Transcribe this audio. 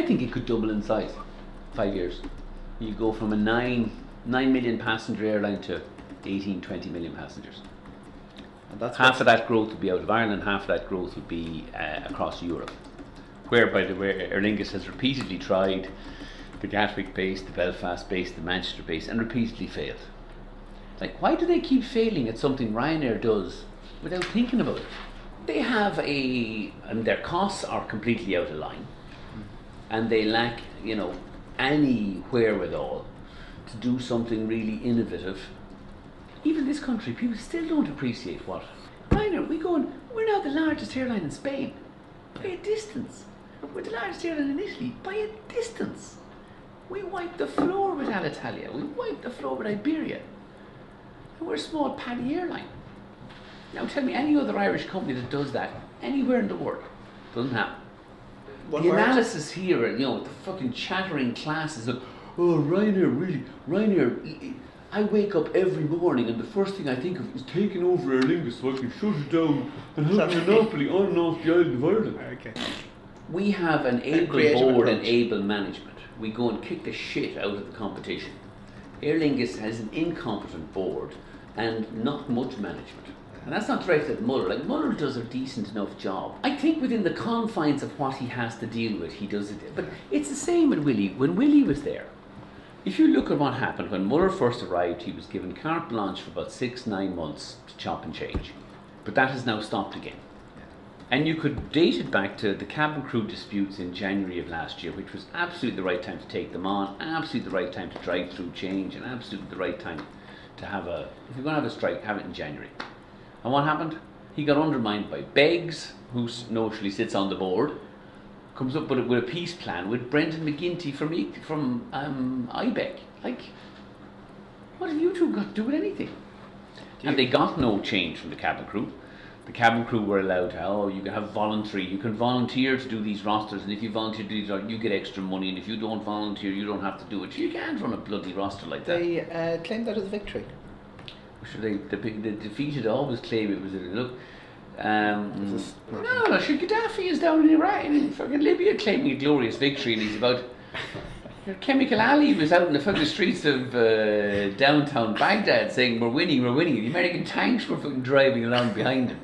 I think it could double in size. 5 years. You go from a 9 million passenger airline to 18, 20 million passengers. And that's half of that growth would be out of Ireland, half of that growth would be across Europe. Where, by the way, Aer Lingus has repeatedly tried the Gatwick base, the Belfast base, the Manchester base, and repeatedly failed. Like, why do they keep failing at something Ryanair does without thinking about it? They have and their costs are completely out of line, and they lack, any wherewithal to do something really innovative. Even this country, people still don't appreciate what Ryanair. We're now the largest airline in Spain by a distance. We're the largest airline in Italy by a distance. We wiped the floor with Alitalia. We wiped the floor with Iberia. And we're a small paddy airline. Now tell me any other Irish company that does that anywhere in the world. Doesn't happen. The analysis here, the fucking chattering classes of, oh, Ryanair, I wake up every morning and the first thing I think of is taking over Aer Lingus so I can shut it down and have a monopoly on and off the island of Ireland. Okay. We have an able board and able management. We go and kick the shit out of the competition. Aer Lingus has an incompetent board and not much management. And that's not directed at Muller. Like, Muller does a decent enough job. I think within the confines of what he has to deal with, he does it. But it's the same with Willie. When Willie was there, if you look at what happened when Muller first arrived, he was given carte blanche for about 6-9 months to chop and change. But that has now stopped again. And you could date it back to the cabin crew disputes in January of last year, which was absolutely the right time to take them on, absolutely the right time to drive through change, and absolutely the right time to have if you're going to have a strike, have it in January. And what happened? He got undermined by Beggs, who notionally sits on the board, comes up with a peace plan with Brendan McGinty from IBEC. Like, what have you two got to do with anything? And they got no change from the cabin crew. The cabin crew were allowed to, you can have you can volunteer to do these rosters, and if you volunteer to do these, you get extra money, and if you don't volunteer, you don't have to do it. You can't run a bloody roster like that. They claimed that as a victory. Sure, the defeated always claim it was no, sure, Gaddafi is down in Iraq, in fucking Libya, claiming a glorious victory, and he's about. Chemical Ali was out in the fucking streets of downtown Baghdad saying we're winning, the American tanks were fucking driving along behind him.